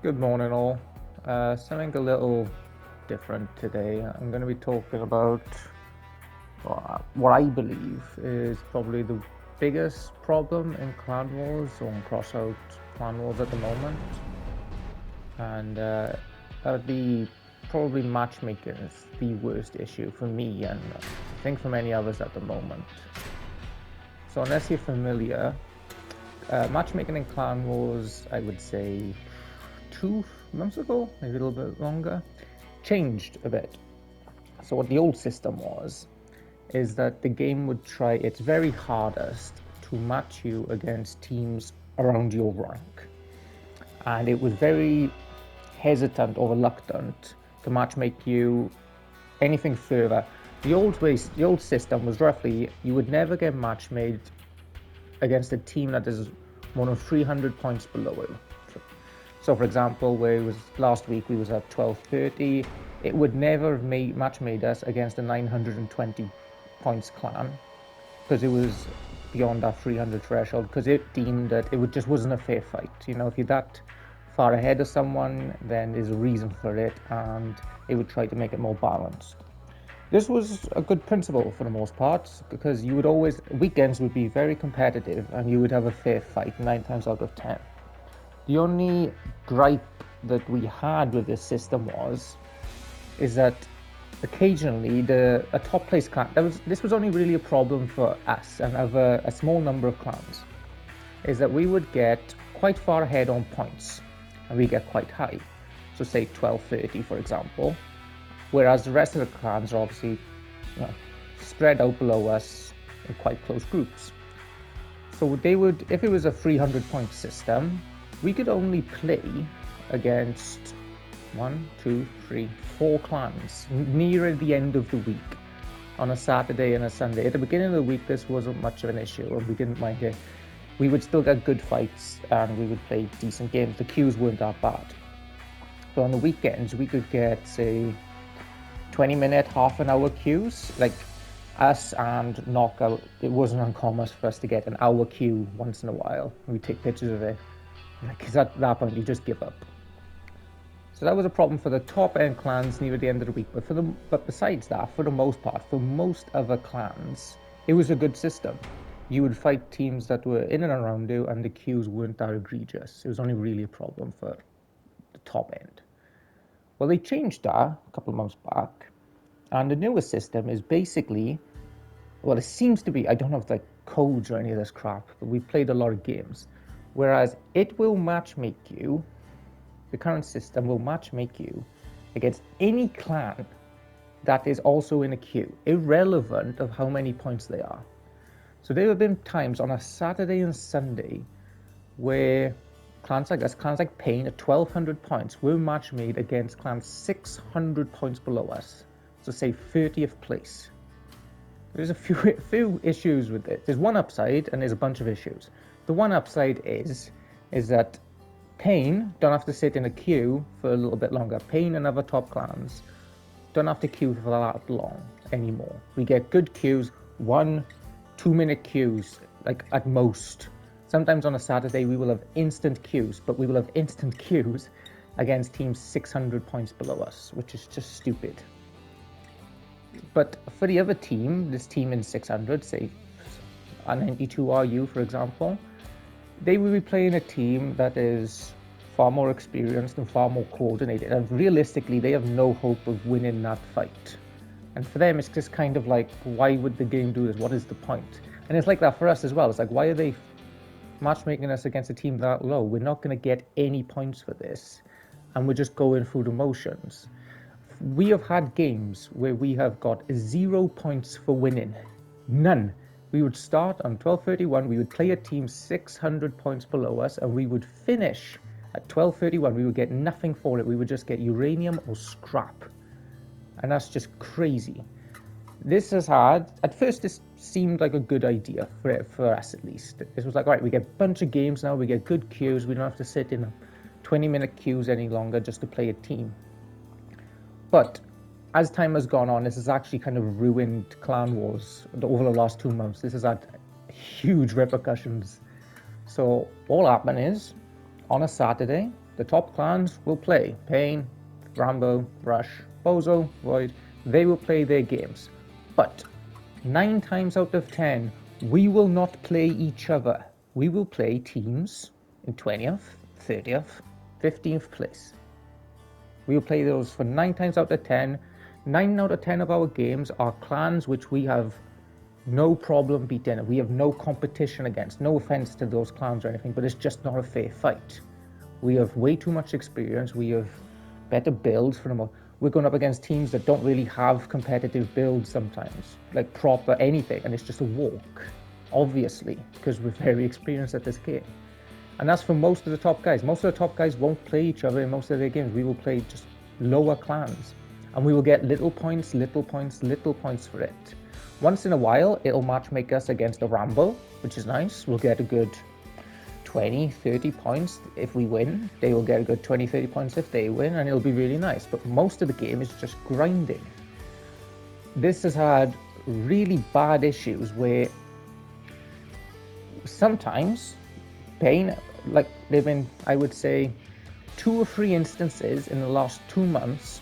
Good morning, all. Something a little different today. I'm going to be talking about what I believe is probably the biggest problem in clan wars or in crossout clan wars at the moment, and that would be probably matchmaking is the worst issue for me, and I think for many others at the moment. So, unless you're familiar, matchmaking in clan wars, I would say 2 months ago, maybe a little bit longer, changed a bit. So what the old system was is that the game would try its very hardest to match you against teams around your rank, and it was very hesitant or reluctant to matchmake you anything further. The old system was roughly you would never get matchmade against a team that is more than 300 points below you. So, for example, where it was last week, we was at 1230. It would never have match made us against a 920 points clan because it was beyond that 300 threshold. Because it deemed that it just wasn't a fair fight. You know, if you're that far ahead of someone, then there's a reason for it, and it would try to make it more balanced. This was a good principle for the most part because you would always weekends would be very competitive, and you would have a fair fight 9 times out of 10. The only gripe that we had with this system is that occasionally a top place clan, this was only really a problem for us and a small number of clans, is that we would get quite far ahead on points and we get quite high. So say 1230, for example, whereas the rest of the clans are obviously spread out below us in quite close groups. So they would, if it was a 300 point system, we could only play against 4 clans near the end of the week on a Saturday and a Sunday. At the beginning of the week, this wasn't much of an issue, and we didn't mind it. We would still get good fights, and we would play decent games. The queues weren't that bad. But on the weekends, we could get, say, 20-minute, half-an-hour queues. Like us and Knockout, it wasn't uncommon for us to get an hour queue once in a while. We'd take pictures of it. Because at that point, you just give up. So that was a problem for the top-end clans near the end of the week. But besides that, for the most part, for most other clans, it was a good system. You would fight teams that were in and around you, and the queues weren't that egregious. It was only really a problem for the top end. Well, they changed that a couple of months back, and the newer system is basically, well, it seems to be, I don't know if like codes or any of this crap, but we played a lot of games. Whereas it will matchmake you, the current system will matchmake you against any clan that is also in a queue, irrelevant of how many points they are. So there have been times on a Saturday and Sunday where clans like us, clans like Pain at 1200 points, were matchmade against clans 600 points below us. So say 30th place. There's a few issues with it. There's one upside and there's a bunch of issues. The one upside is that Pain don't have to sit in a queue for a little bit longer. Pain and other top clans don't have to queue for that long anymore. We get good queues, 1-2 minute queues, like at most. Sometimes on a Saturday we will have instant queues, but we will have instant queues against teams 600 points below us, which is just stupid. But for the other team, this team in 600, say a 92 RU for example, they will be playing a team that is far more experienced and far more coordinated, and realistically they have no hope of winning that fight. And for them it's just kind of like, why would the game do this? What is the point? And it's like that for us as well. It's like, why are they matchmaking us against a team that low? We're not going to get any points for this, and we're just going through the motions. We have had games where we have got 0 points for winning. None. We would start on 1231, we would play a team 600 points below us, and we would finish at 1231. We would get nothing for it. We would just get uranium or scrap. And that's just crazy. This has had, at first this seemed like a good idea for us at least. This was like, all right, we get a bunch of games now, we get good queues, we don't have to sit in 20-minute queues any longer just to play a team. But as time has gone on, this has actually kind of ruined clan wars over the last 2 months. This has had huge repercussions. So what will happen is, on a Saturday, The top clans will play. Pain, Rambo, Rush, Bozo, Void, they will play their games. But 9 times out of 10, we will not play each other. We will play teams in 20th, 30th, 15th place. We will play those for 9 times out of 10. 9 out of 10 of our games are clans which we have no problem beating. We have no competition against. No offense to those clans or anything, but it's just not a fair fight. We have way too much experience. We have better builds for them. We're going up against teams that don't really have competitive builds sometimes, like proper anything, and it's just a walk, obviously, because we're very experienced at this game. And that's for most of the top guys. Most of the top guys won't play each other in most of their games. We will play just lower clans, and we will get little points for it. Once in a while, it'll matchmake us against a Rambo, which is nice. We'll get a good 20, 30 points if we win. They will get a good 20, 30 points if they win, and it'll be really nice. But most of the game is just grinding. This has had really bad issues where sometimes Pain, like there've been, I would say, 2 or 3 instances in the last 2 months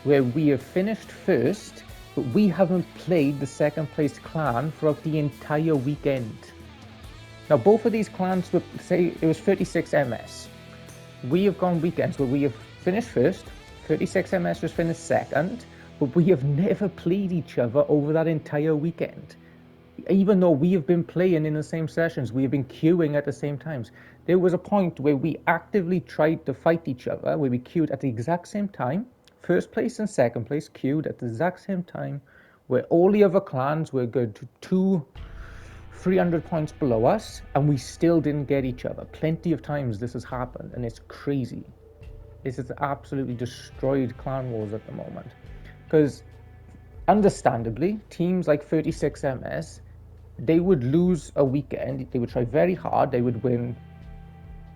where we have finished first, but we haven't played the second place clan throughout the entire weekend. Now, both of these clans were, say, it was 36 MS. We have gone weekends where we have finished first, 36 MS was finished second, but we have never played each other over that entire weekend. Even though we have been playing in the same sessions, we have been queuing at the same times. There was a point where we actively tried to fight each other, where we queued at the exact same time. First place and second place queued at the exact same time, where all the other clans were good 300 points below us, and we still didn't get each other. Plenty of times this has happened, and it's crazy. This has absolutely destroyed clan wars at the moment. Because, understandably, teams like 36 MS, they would lose a weekend. They would try very hard. They would win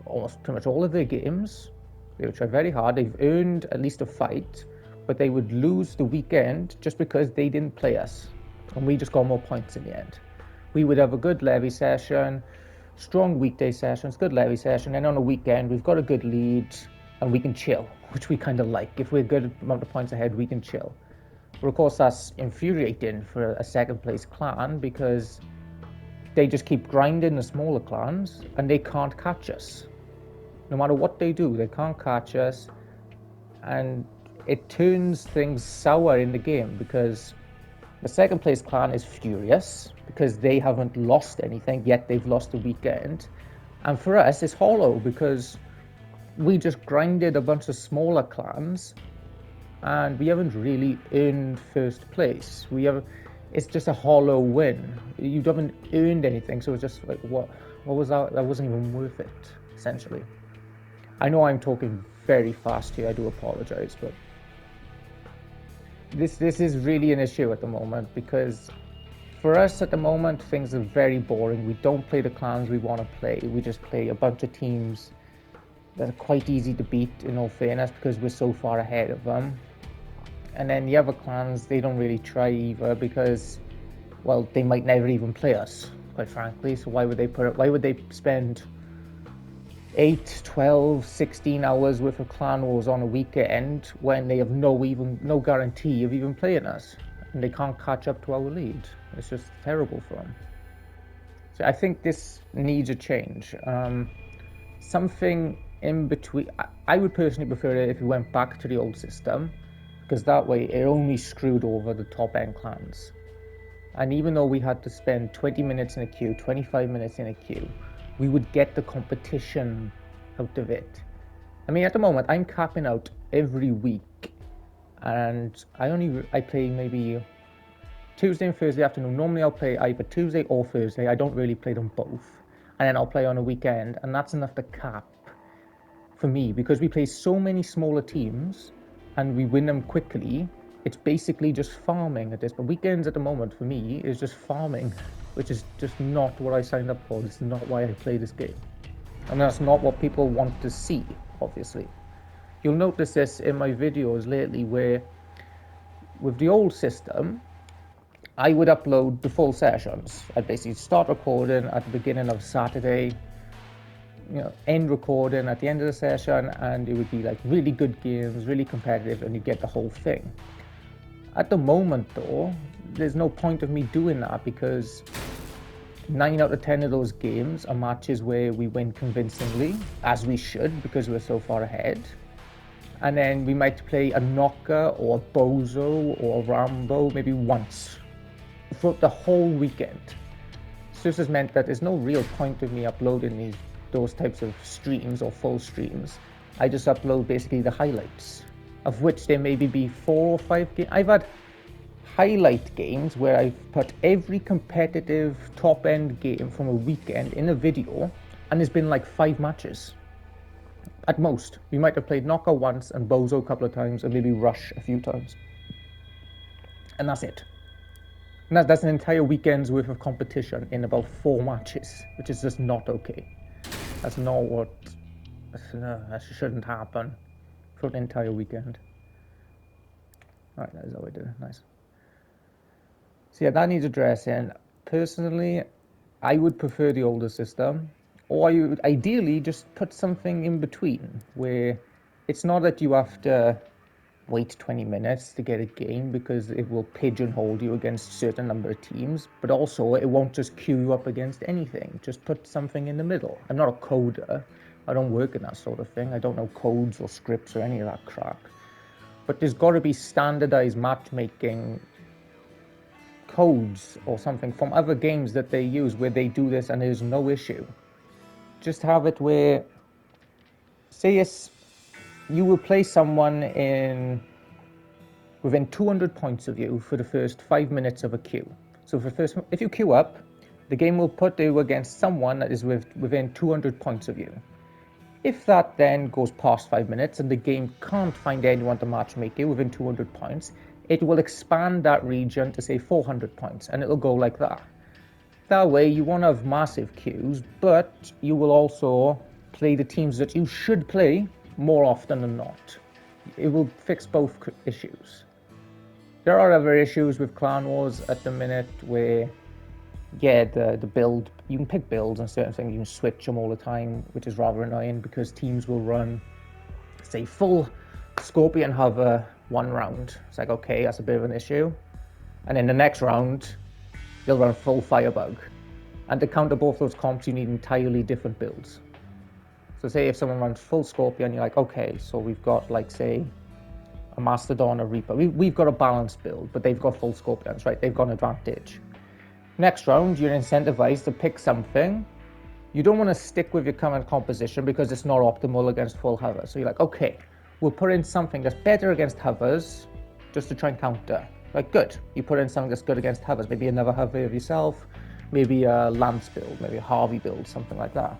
almost pretty much all of their games. They would try very hard. They've earned at least a fight, but they would lose the weekend just because they didn't play us, and we just got more points in the end. We would have a good levy session, strong weekday sessions, good levy session, and on a weekend we've got a good lead and we can chill, which we kind of like. If we're a good amount of points ahead, we can chill. But of course that's infuriating for a second place clan because they just keep grinding the smaller clans and they can't catch us. No matter what they do, they can't catch us, and it turns things sour in the game because the second place clan is furious because they haven't lost anything, yet they've lost the weekend. And for us, it's hollow because we just grinded a bunch of smaller clans and we haven't really earned first place. It's just a hollow win. You haven't earned anything, so it's just like, what was that? That wasn't even worth it, essentially. I know I'm talking very fast here, I do apologize, but this is really an issue at the moment because for us at the moment, things are very boring. We don't play the clans we want to play. We just play a bunch of teams that are quite easy to beat, in all fairness, because we're so far ahead of them. And then the other clans, they don't really try either because, well, they might never even play us, quite frankly. So why would they spend 8, 12, 16 hours worth of clan wars on a weekend when they have no guarantee of even playing us, and they can't catch up to our lead? It's just terrible for them. So I think this needs a change. Something in between. I would personally prefer it if we went back to the old system, because that way it only screwed over the top end clans. And even though we had to spend 20 minutes in a queue, 25 minutes in a queue, we would get the competition out of it. I mean, at the moment, I'm capping out every week, and I play maybe Tuesday and Thursday afternoon. Normally I'll play either Tuesday or Thursday. I don't really play them both. And then I'll play on a weekend, and that's enough to cap for me, because we play so many smaller teams and we win them quickly. It's basically just farming at this. But weekends at the moment for me is just farming, which is just not what I signed up for. This is not why I play this game. And that's not what people want to see, obviously. You'll notice this in my videos lately where with the old system, I would upload the full sessions. I'd basically start recording at the beginning of Saturday, end recording at the end of the session, and it would be like really good games, really competitive, and you get the whole thing. At the moment though, there's no point of me doing that, because 9 out of 10 of those games are matches where we win convincingly, as we should, because we're so far ahead. And then we might play a knocker or a bozo or a rambo maybe once throughout the whole weekend. So this has meant that there's no real point of me uploading those types of streams or full streams. I just upload basically the highlights, of which there maybe be 4 or 5 games. I've had highlight games where I've put every competitive top-end game from a weekend in a video, and there's been like 5 matches. At most. We might have played Knocker once and Bozo a couple of times and maybe Rush a few times. And that's it. And that's an entire weekend's worth of competition in about 4 matches, which is just not okay. That's not what... that shouldn't happen for an entire weekend. Alright, that is how I do it. Nice. So yeah, that needs addressing. Personally, I would prefer the older system, or you would ideally just put something in between, where it's not that you have to wait 20 minutes to get a game, because it will pigeonhole you against a certain number of teams, but also it won't just queue you up against anything. Just put something in the middle. I'm not a coder. I don't work in that sort of thing. I don't know codes or scripts or any of that crap. But there's got to be standardized matchmaking codes or something from other games that they use where they do this and there's no issue. Just have it where, say you will play someone within 200 points of you for the first 5 minutes of a queue. So if you queue up, the game will put you against someone that is within 200 points of you. If that then goes past 5 minutes and the game can't find anyone to matchmake you within 200 points, it will expand that region to say 400 points, and it'll go like that. That way you won't have massive queues, but you will also play the teams that you should play more often than not. It will fix both issues. There are other issues with Clan Wars at the minute where, yeah, the build, you can pick builds and certain things, you can switch them all the time, which is rather annoying, because teams will run, say, full Scorpion Hover one round. It's like, okay, that's a bit of an issue. And then the next round, they'll run full Firebug. And to counter both those comps, you need entirely different builds. So say if someone runs full Scorpion, you're like, okay, so we've got, like, say, a Mastodon, a Reaper. We've got a balanced build, but they've got full Scorpions, right? They've got an advantage. Next round, you're incentivized to pick something. You don't want to stick with your current composition because it's not optimal against full Hover. So you're like, okay, we'll put in something that's better against Hovers just to try and counter. Like, good. You put in something that's good against Hovers. Maybe another Hover of yourself, maybe a Lance build, maybe a Harvey build, something like that.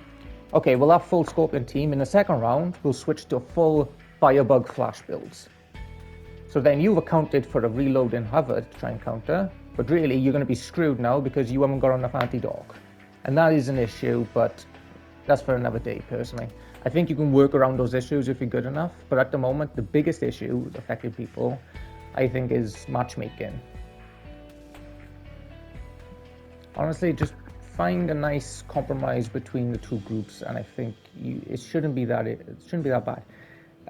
Okay, we'll have full Scorpion team. In the second round, we'll switch to full Firebug Flash builds. So then you've accounted for a reload in Hover to try and counter, but really you're going to be screwed now because you haven't got enough anti-dog. And that is an issue, but that's for another day, personally. I think you can work around those issues if you're good enough, but at the moment, the biggest issue affecting people, I think, is matchmaking. Honestly, just find a nice compromise between the two groups, and I think it shouldn't be that bad.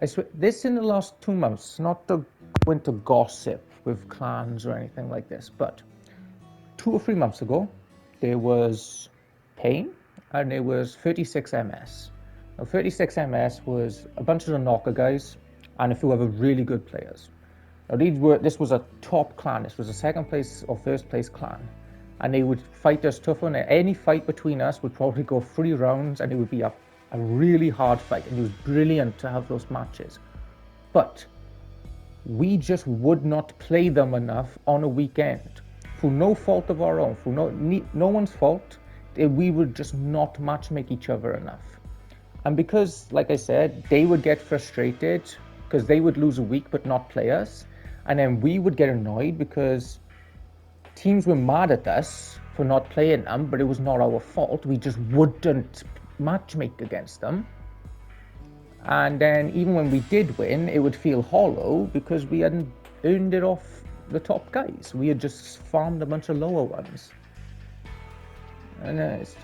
I swear, this in the last 2 months, not to go into gossip with clans or anything like this, but 2 or 3 months ago, there was Pain and there was 36MS. Now, 36MS was a bunch of the knocker guys and a few other really good players. Now, this was a top clan. This was a second place or first place clan, and they would fight us tough on it. Any fight between us would probably go 3 rounds, and it would be a really hard fight, and it was brilliant to have those matches. But we just would not play them enough on a weekend, through no fault of our own, through no one's fault. We would just not matchmake each other enough. And because, like I said, they would get frustrated because they would lose a week but not play us, and then we would get annoyed because teams were mad at us for not playing them, but it was not our fault. We just wouldn't matchmake against them. And then even when we did win, it would feel hollow because we hadn't earned it off the top guys. We had just farmed a bunch of lower ones. And it's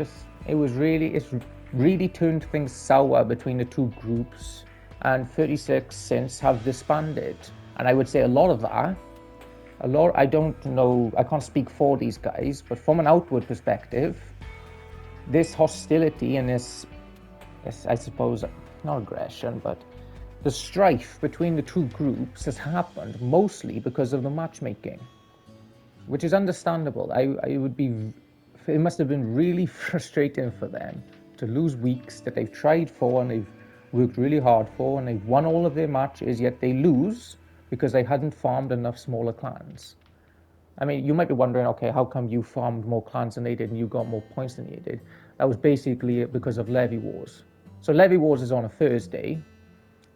really turned things sour between the two groups, and 36 since have disbanded. And I would say I don't know, I can't speak for these guys, but from an outward perspective, this hostility and this, I suppose, not aggression, but the strife between the two groups has happened mostly because of the matchmaking, which is understandable. It must have been really frustrating for them to lose weeks that they've tried for and they've worked really hard for, and they've won all of their matches, yet they lose because they hadn't farmed enough smaller clans. I mean, you might be wondering, okay, how come you farmed more clans than they did and you got more points than they did? That was basically because of Levy Wars. So Levy Wars is on a Thursday,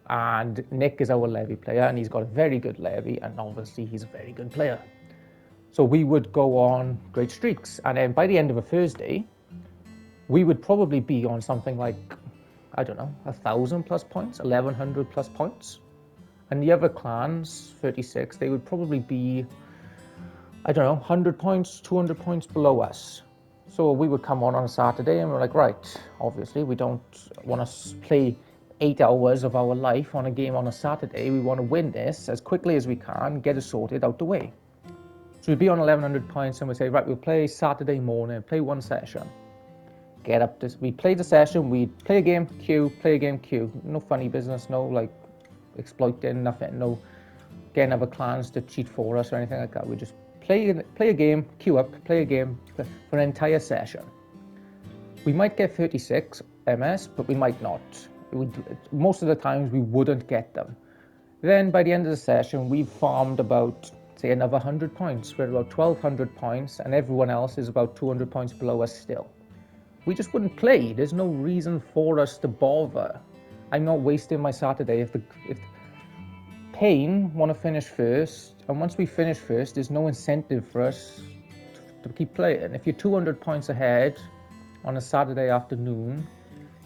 and Nick is our Levy player, and he's got a very good Levy, and obviously he's a very good player. So we would go on great streaks, and then by the end of a Thursday, we would probably be on something like, I don't know, 1,000 plus points, 1,100 plus points. And the other clans, 36, they would probably be, I don't know, 100 points, 200 points below us. So we would come on a Saturday and we're like, right, obviously we don't want to play 8 hours of our life on a game on a Saturday. We want to win this as quickly as we can, get it sorted out the way. So we'd be on 1,100 points and we'd say, right, we'll play Saturday morning, play one session. We play the session, we'd play a game, queue, play a game, queue. No funny business, no like exploiting, nothing, no getting other clans to cheat for us or anything like that. We just play a game, queue up, play a game for an entire session. We might get 36 MS, but we might not. Most of the times we wouldn't get them. Then by the end of the session, we've farmed about, say, another 100 points. We're about 1,200 points, and everyone else is about 200 points below us still. We just wouldn't play. There's no reason for us to bother. I'm not wasting my Saturday if Pain want to finish first, and once we finish first, there's no incentive for us to keep playing. If you're 200 points ahead on a Saturday afternoon,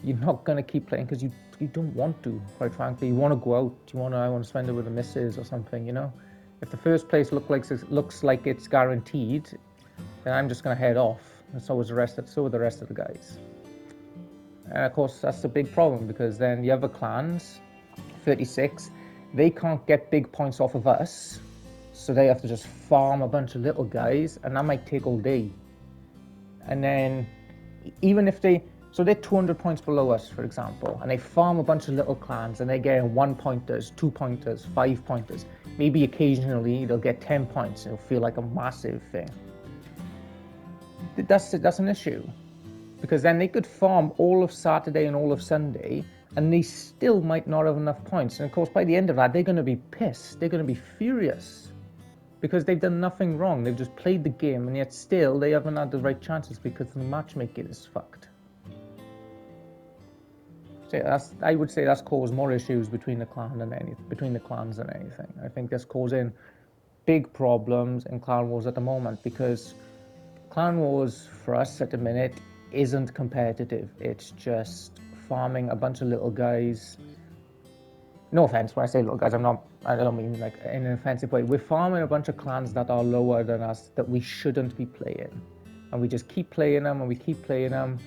you're not going to keep playing because you don't want to, quite frankly. You want to go out, I want to spend it with the missus or something, you know? If the first place looks like it's guaranteed, then I'm just going to head off, and so are the rest of the guys. And of course, that's the big problem, because then the other clans, 36, they can't get big points off of us, so they have to just farm a bunch of little guys, and that might take all day. And then, even if they're 200 points below us, for example, and they farm a bunch of little clans, and they're getting 1 pointers, 2 pointers, 5 pointers. Maybe occasionally they'll get 10 points. It'll feel like a massive thing. That's an issue, because then they could farm all of Saturday and all of Sunday, and they still might not have enough points. And of course, by the end of that, they're going to be pissed. They're going to be furious, because they've done nothing wrong. They've just played the game, and yet still they haven't had the right chances because the matchmaking is fucked. So I would say that's caused more issues between the clans than anything. I think that's causing big problems in Clan Wars at the moment, because Clan Wars for us at the minute isn't competitive. It's just farming a bunch of little guys. No offense when I say little guys, I don't mean like in an offensive way. We're farming a bunch of clans that are lower than us that we shouldn't be playing. And we just keep playing them, and we keep playing them.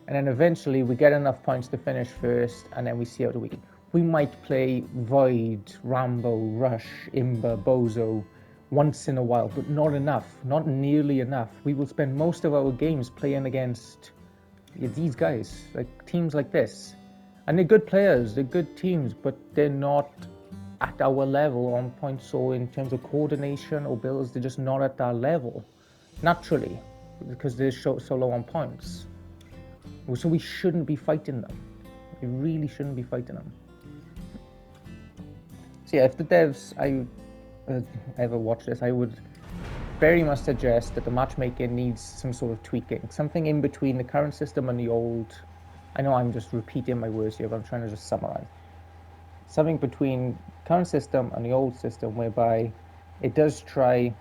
And then eventually we get enough points to finish first, and then we see out the week. We might play Void, Rambo, Rush, Imber, Bozo once in a while, but not enough, not nearly enough. We will spend most of our games playing against these guys, like teams like this. And they're good players, they're good teams, but they're not at our level on points. So in terms of coordination or builds, they're just not at our level, naturally, because they're so low on points. So we shouldn't be fighting them. We really shouldn't be fighting them. So yeah, if the devs ever watch this, I would very much suggest that the matchmaking needs some sort of tweaking, something in between the current system and the old. I know I'm just repeating my words here, but I'm trying to just summarize. Something between current system and the old system, whereby it does try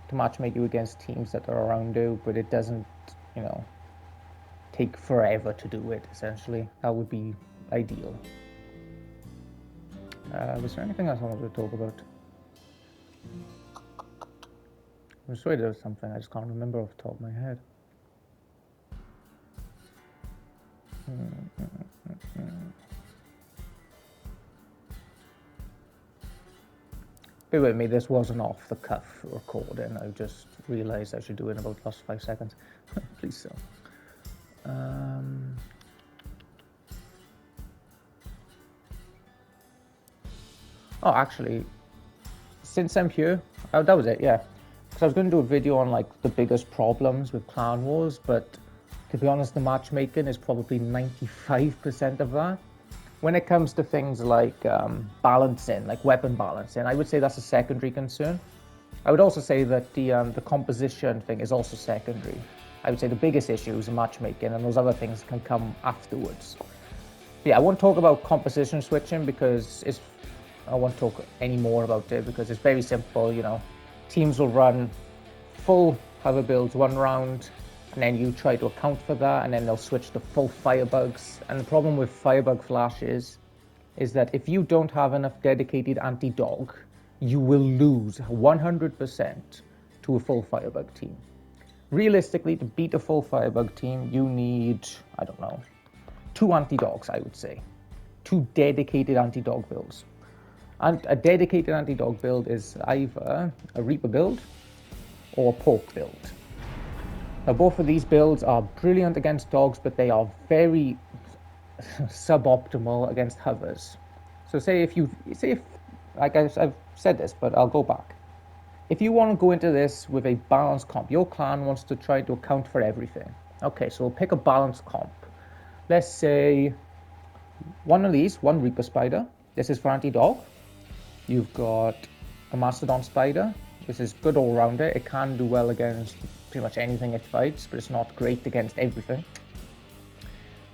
to matchmake you against teams that are around you, but it doesn't, take forever to do it, essentially. That would be ideal. Was there anything else I wanted to talk about? I'm sure there was something, I just can't remember off the top of my head. Bear with me, this wasn't off the cuff recording. I just realised I should do it in about the last 5 seconds. Please so. Oh, actually, since I'm here, oh, that was it, yeah. Because I was going to do a video on like the biggest problems with Clan Wars, but to be honest, the matchmaking is probably 95% of that. When it comes to things like balancing, like weapon balancing, I would say that's a secondary concern. I would also say that the composition thing is also secondary. I would say the biggest issue is the matchmaking, and those other things can come afterwards. Yeah, I won't talk about composition switching because I won't talk any more about it because it's very simple. You know, teams will run full hover builds one round, and then you try to account for that, and then they'll switch to full firebugs. And the problem with firebug flashes is that if you don't have enough dedicated anti-dog, you will lose 100% to a full firebug team. Realistically, to beat a full firebug team, you need, I don't know, 2 anti-dogs, I would say. 2 dedicated anti-dog builds. And a dedicated anti-dog build is either a Reaper build or a Pork build. Now, both of these builds are brilliant against dogs, but they are very suboptimal against hovers. So say if, like I've said this, but I'll go back. If you want to go into this with a balanced comp, your clan wants to try to account for everything. Okay, so we'll pick a balanced comp. Let's say one of these, one Reaper Spider. This is for anti-dog. You've got a Mastodon Spider. This is good all-rounder. It can do well against pretty much anything it fights, but it's not great against everything.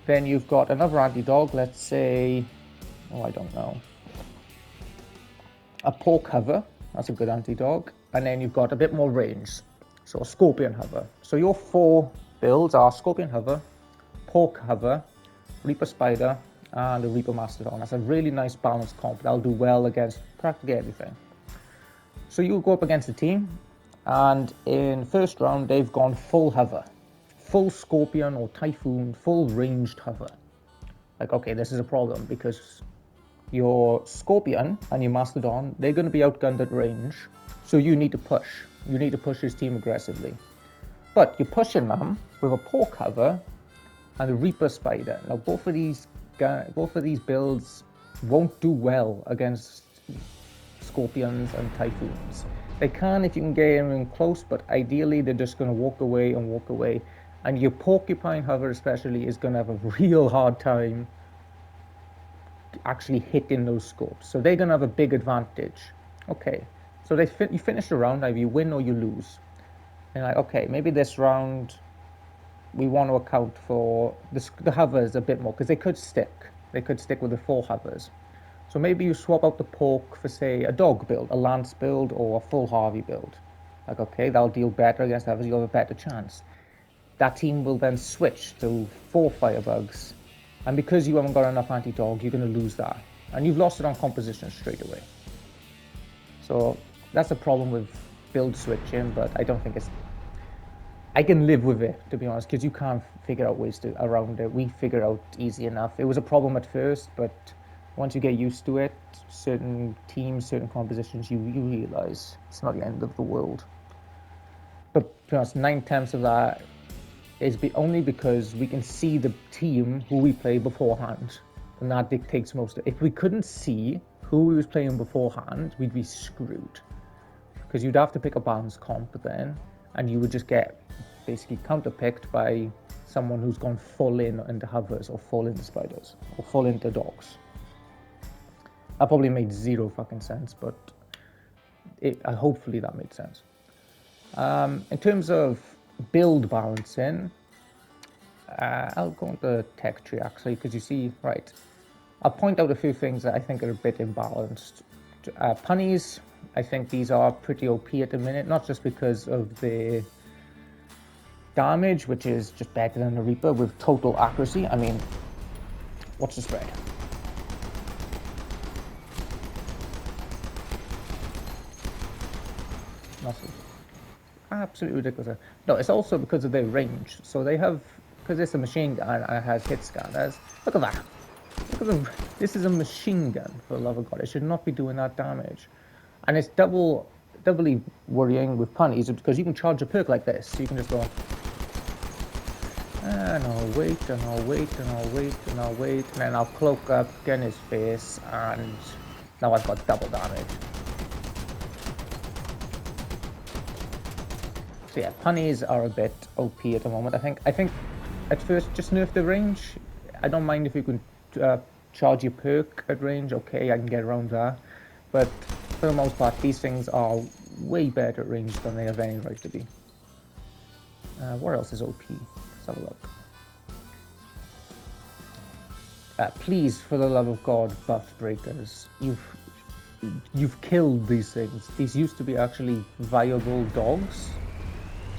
Then you've got another anti-dog, let's say, oh, I don't know, a Pork Hover. That's a good anti-dog. And then you've got a bit more range, so a Scorpion Hover. So your 4 builds are Scorpion Hover, Pork Hover, Reaper Spider, and a Reaper Mastodon. That's a really nice balanced comp. That'll do well against practically everything. So you go up against a team, and in first round, they've gone full hover. Full Scorpion or Typhoon, full ranged hover. Like, okay, this is a problem because your Scorpion and your Mastodon, they're going to be outgunned at range, so you need to push. You need to push his team aggressively. But you're pushing them with a Pork Hover and a Reaper Spider. Now, both of these builds won't do well against Scorpions and Typhoons. They can if you can get in close, but ideally they're just going to walk away and walk away. And your Porcupine Hover especially is going to have a real hard time actually hitting those scopes. So they're going to have a big advantage. Okay, so you finish the round, either you win or you lose. And like, okay, maybe this round we want to account for the hovers a bit more, because they could stick. They could stick with the 4 hovers. So maybe you swap out the Pork for, say, a dog build, a Lance build, or a full Harvey build. Like, okay, that'll deal better against hovers, you'll have a better chance. That team will then switch to 4 firebugs, and because you haven't got enough anti-dog, you're going to lose that. And you've lost it on composition straight away. So that's a problem with build switching, but I don't think I can live with it, to be honest, because you can't figure out ways around it. We figured out easy enough. It was a problem at first, but once you get used to it, certain teams, certain compositions, you realize it's not the end of the world. But to be honest, 9/10 of that is only because we can see the team who we play beforehand, and that dictates most of it. If we couldn't see who we was playing beforehand, we'd be screwed, because you'd have to pick a balanced comp then, and you would just get basically counterpicked by someone who's gone full in into hovers, or full into spiders, or full into dogs. That probably made 0 fucking sense, but hopefully that made sense. In terms of build balancing, I'll go into tech tree actually, because you see, right, I'll point out a few things that I think are a bit imbalanced. Punnies, I think these are pretty OP at the minute, not just because of the damage, which is just better than the Reaper with total accuracy. I mean, what's the spread? Nothing. Absolutely ridiculous. No, it's also because of their range. So they have because it's a machine gun and it has hit scanners. Look at that. Look at this is a machine gun, for the love of God. It should not be doing that damage. And it's doubly worrying with punnies because you can charge a perk like this. So you can just go, and I'll wait, and I'll wait, and I'll wait, and I'll wait, and then I'll cloak up, get in his face, and now I've got double damage. So yeah, punnies are a bit OP at the moment. I think at first just nerf the range. I don't mind if you can charge your perk at range. Okay, I can get around that. But for the most part, these things are way better at range than they have any right to be. What else is OP? Let's have a look. Please, for the love of God, buff breakers. You've killed these things. These used to be actually viable dogs.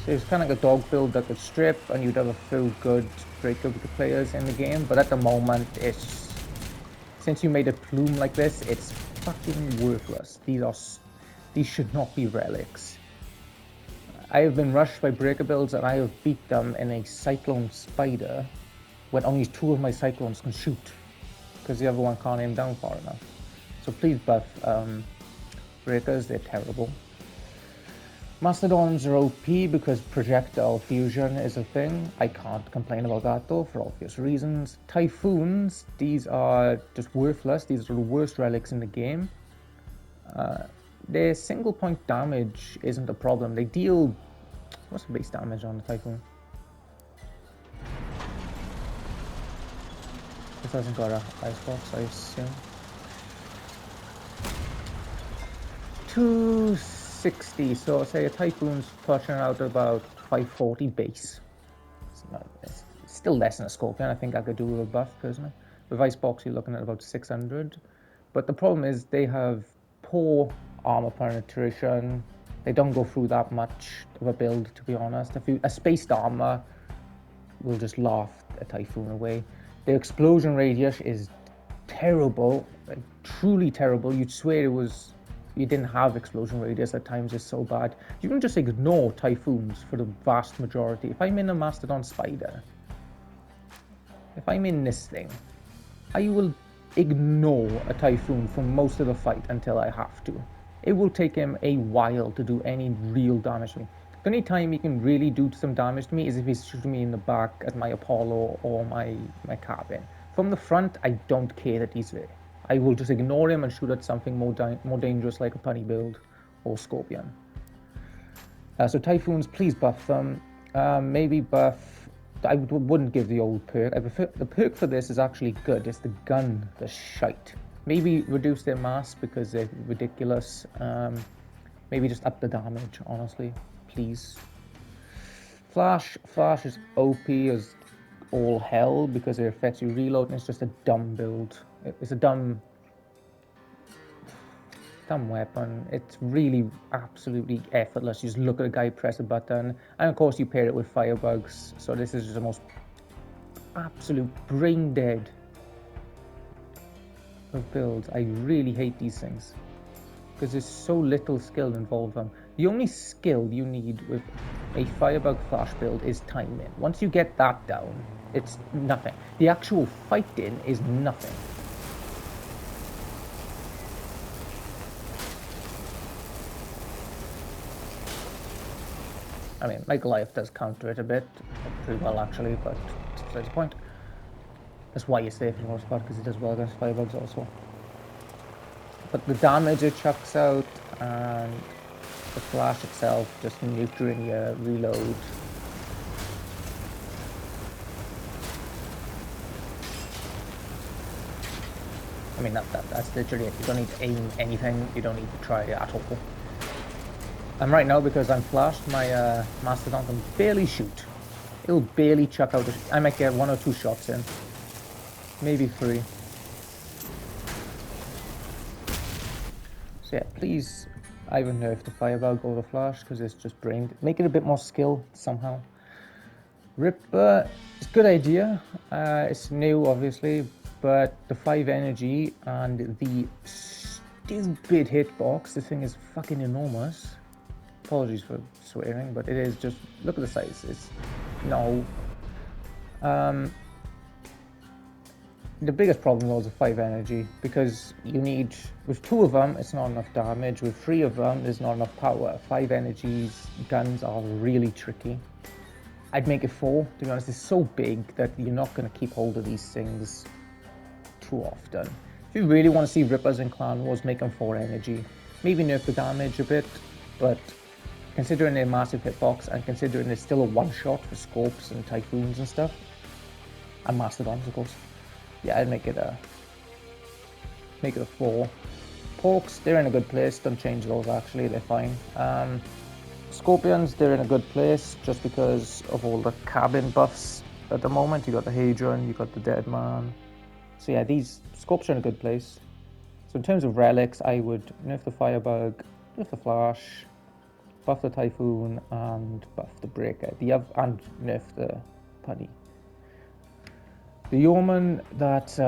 So it's kind of like a dog build that could strip, and you'd have a few good breaker players in the game. But at the moment, it's since you made a plume like this, it's fucking worthless. These should not be relics. I have been rushed by breaker builds, and I have beat them in a cyclone spider when only 2 of my cyclones can shoot because the other one can't aim down far enough. So please buff breakers. They're terrible. Mastodons are OP because projectile fusion is a thing. I can't complain about that though, for obvious reasons. Typhoons, these are just worthless. These are the worst relics in the game. Their single point damage isn't a problem. They deal... What's the base damage on the Typhoon? This hasn't got a icebox, I assume. 260, so say a Typhoon's pushing out about 540 base. It's still less than a Scorpion. I think I could do with a buff personally. With Icebox, you're looking at about 600. But the problem is they have poor armor penetration. They don't go through that much of a build, to be honest. A spaced armor will just laugh a Typhoon away. The explosion radius is terrible, like truly terrible. You'd swear you didn't have explosion radius at times. It's so bad. You can just ignore Typhoons for the vast majority. If I'm in a Mastodon Spider, if I'm in this thing, I will ignore a Typhoon for most of the fight until I have to. It will take him a while to do any real damage to me. The only time he can really do some damage to me is if he's shooting me in the back at my Apollo or my cabin. From the front, I don't care that he's there. I will just ignore him and shoot at something more dangerous like a punny build or Scorpion. So Typhoons, please buff them. Maybe buff... I wouldn't give the old perk. The perk for this is actually good. It's the gun that's shite. Maybe reduce their mass because they're ridiculous. Maybe just up the damage, honestly. Please. Flash is OP as all hell because it affects you reload, and it's just a dumb build. It's a dumb weapon. It's really absolutely effortless. You just look at a guy, press a button, and of course you pair it with firebugs. So this is just the most absolute brain dead of builds. I really hate these things because there's so little skill involved in them. The only skill you need with a firebug flash build is timing. Once you get that down, it's nothing. The actual fighting is nothing. I mean, my Goliath does counter it a bit, pretty well actually, but that's the point. That's why it's there for the most part, because it does well against firebugs also. But the damage it chucks out and the flash itself just neutering your reload. I mean, that's literally it. You don't need to aim anything, you don't need to try at all. And right now, because I'm flashed, my Mastodon can barely shoot. It'll barely chuck out. I might get 1 or 2 shots in. Maybe 3. So yeah, please either nerf the firebug or the flash, because it's just brain. Make it a bit more skill somehow. Ripper, it's a good idea. It's new, obviously, but the 5 energy and the stupid hitbox, this thing is fucking enormous. Apologies for swearing, but it is just, look at the size. It's no. The biggest problem was the 5 energy, because you need, with 2 of them, it's not enough damage. With 3 of them, there's not enough power. 5 energies, guns are really tricky. I'd make it 4, to be honest. It's so big that you're not going to keep hold of these things too often. If you really want to see rippers in Clan Wars, make them 4 energy. Maybe nerf the damage a bit, but considering their massive hitbox and considering there's still a one-shot for scopes and typhoons and stuff, and mastodons, of course, yeah, I'd make it a 4. Porks, they're in a good place. Don't change those, actually, they're fine. Scorpions, they're in a good place just because of all the cabin buffs at the moment. You got the Hadron, you got the Dead Man. So yeah, these scopes are in a good place. So in terms of relics, I would nerf the Firebug, nerf the Flash, buff the Typhoon, and buff the Breaker. And nerf the Putty. The Yeoman, that's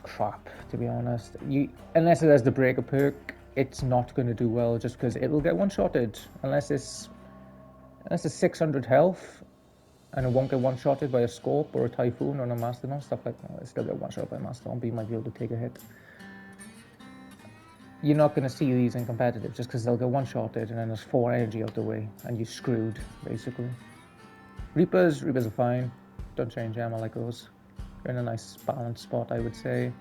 crap, to be honest. Unless it has the Breaker perk, it's not going to do well, just because it will get one-shotted. Unless it's 600 health, and it won't get one-shotted by a Scorp or a Typhoon or a Mastodon, stuff like that. It still get one-shot by Mastodon, but you might be able to take a hit. You're not going to see these in competitive, just because they'll get one-shotted, and then there's 4 energy out the way, and you're screwed, basically. Reapers are fine. Don't change them, I like those. They're in a nice balanced spot, I would say.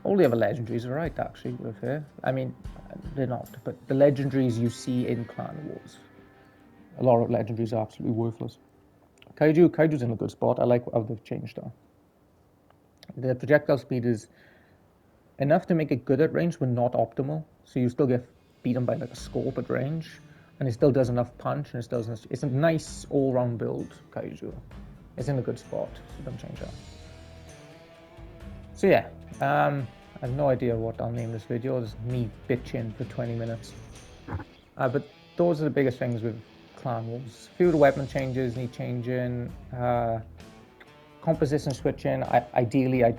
All the other legendaries are right, actually, to be fair. I mean, they're not, but the legendaries you see in Clan Wars, a lot of legendaries are absolutely worthless. Kaiju's in a good spot. I like how they've changed that. The projectile speed is enough to make it good at range, but not optimal. So you still get beaten by like a Scorp at range, and it still does enough punch, and it's a nice all-round build, Kaiju. It's in a good spot, so don't change that. So yeah, I have no idea what I'll name this video. It's me bitching for 20 minutes. But those are the biggest things with Clan Wars. A few of the weapon changes need changing. Composition switching, ideally I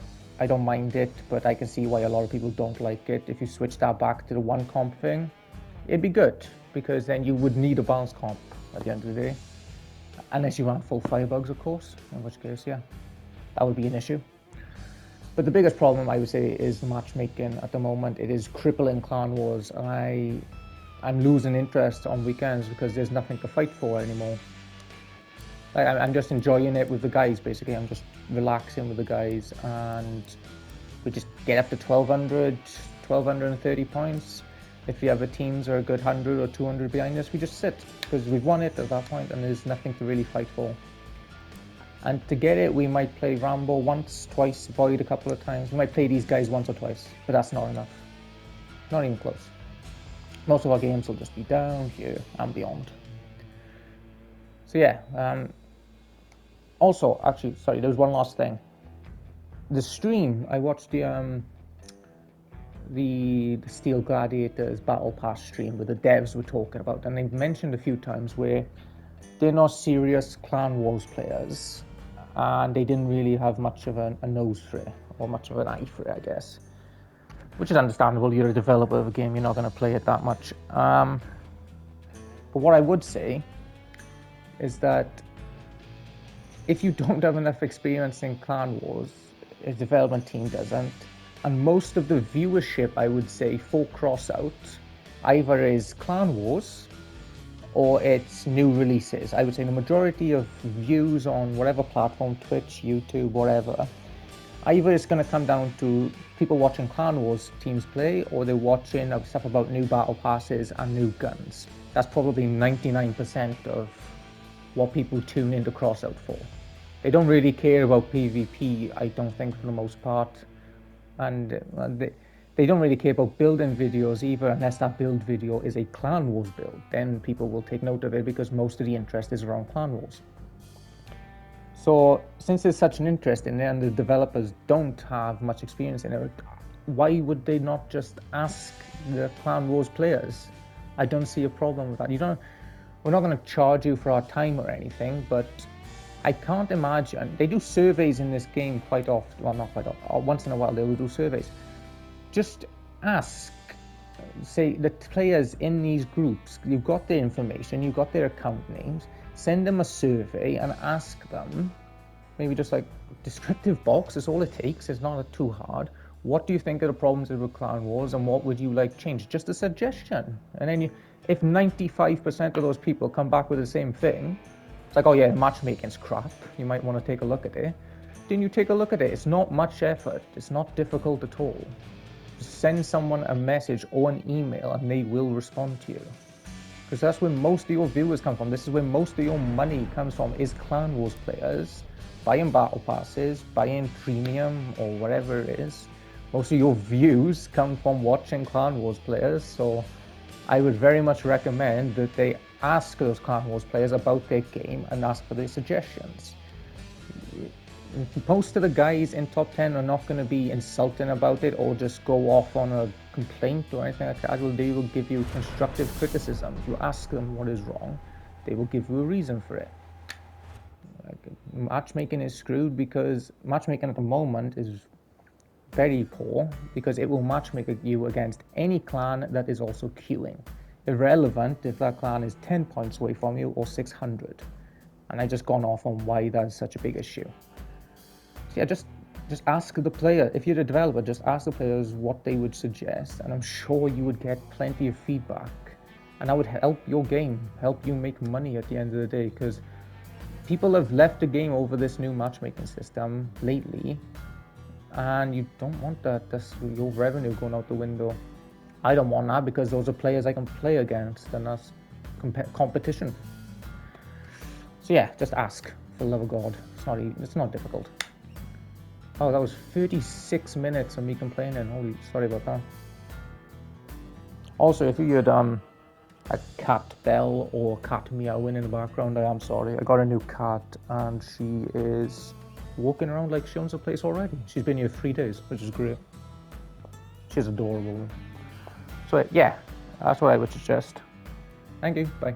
don't mind it, but I can see why a lot of people don't like it. If you switch that back to the 1 comp thing, it'd be good, because then you would need a balanced comp at the end of the day. Unless you ran full Firebugs, of course, in which case, yeah, that would be an issue. But the biggest problem, I would say, is the matchmaking at the moment. It is crippling Clan Wars, and I'm losing interest on weekends because there's nothing to fight for anymore. I'm just enjoying it with the guys, basically. I'm just relaxing with the guys, and we just get up to 1230 points. If the other teams are a good 100 or 200 behind us, we just sit, because we've won it at that point and there's nothing to really fight for. And to get it, we might play Rambo once, twice, Void a couple of times. We might play these guys once or twice, but that's not enough. Not even close. Most of our games will just be down here and beyond. So yeah, also, actually, sorry, there's one last thing. The stream, I watched the Steel Gladiators Battle Pass stream where the devs were talking about, and they've mentioned a few times where they're not serious Clan Wars players, and they didn't really have much of a nose for it, or much of an eye for it, I guess. Which is understandable. You're a developer of a game, you're not going to play it that much. But what I would say is that if you don't have enough experience in Clan Wars, a development team doesn't, and most of the viewership, I would say, for Crossout either is Clan Wars or it's new releases. I would say the majority of views on whatever platform, Twitch, YouTube, whatever, either it's going to come down to people watching Clan Wars teams play, or they're watching stuff about new battle passes and new guns. That's probably 99% of what people tune into Crossout for. They don't really care about PvP, I don't think, for the most part. And they don't really care about building videos either, unless that build video is a Clan Wars build. Then people will take note of it, because most of the interest is around Clan Wars. So since there's such an interest in it and the developers don't have much experience in it, why would they not just ask the Clan Wars players? I don't see a problem with that. We're not going to charge you for our time or anything, but I can't imagine. They do surveys in this game quite often. Well, not quite often. Once in a while they will do surveys. Just ask, say, the players in these groups, you've got their information, you've got their account names. send them a survey and ask them, maybe just like descriptive box is all it takes. It's not too hard. What do you think are the problems with Clan Wars, and what would you like change? Just a suggestion. And then if 95% of those people come back with the same thing, it's like, oh yeah, matchmaking's crap, you might want to take a look at it. Then you take a look at it. It's not much effort. It's not difficult at all. Just send someone a message or an email and they will respond to you. Because that's where most of your viewers come from. This is where most of your money comes from, is Clan Wars players buying battle passes, buying premium or whatever it is. Most of your views come from watching Clan Wars players, so I would very much recommend that they ask those Clan Wars players about their game and ask for their suggestions. Most of the guys in top 10 are not going to be insulting about it or just go off on a complaint or anything like that. They will give you constructive criticism. You ask them what is wrong, they will give you a reason for it. Matchmaking is screwed because matchmaking at the moment is very poor, because it will matchmake you against any clan that is also queuing, irrelevant if that clan is 10 points away from you or 600. And I just gone off on why that's such a big issue. So yeah, just ask the player. If you're a developer, just ask the players what they would suggest, and I'm sure you would get plenty of feedback, and that would help your game, help you make money at the end of the day, because people have left the game over this new matchmaking system lately, and you don't want that. That's your revenue going out the window. I don't want that, because those are players I can play against, and that's competition. So yeah, just ask, for the love of God. It's not difficult. Oh, that was 36 minutes of me complaining. Sorry about that. Also, if you heard a cat bell or cat meowing in the background, I am sorry. I got a new cat and she is walking around like she owns the place already. She's been here 3 days, which is great. She's adorable. So yeah, that's what I would suggest. Thank you. Bye.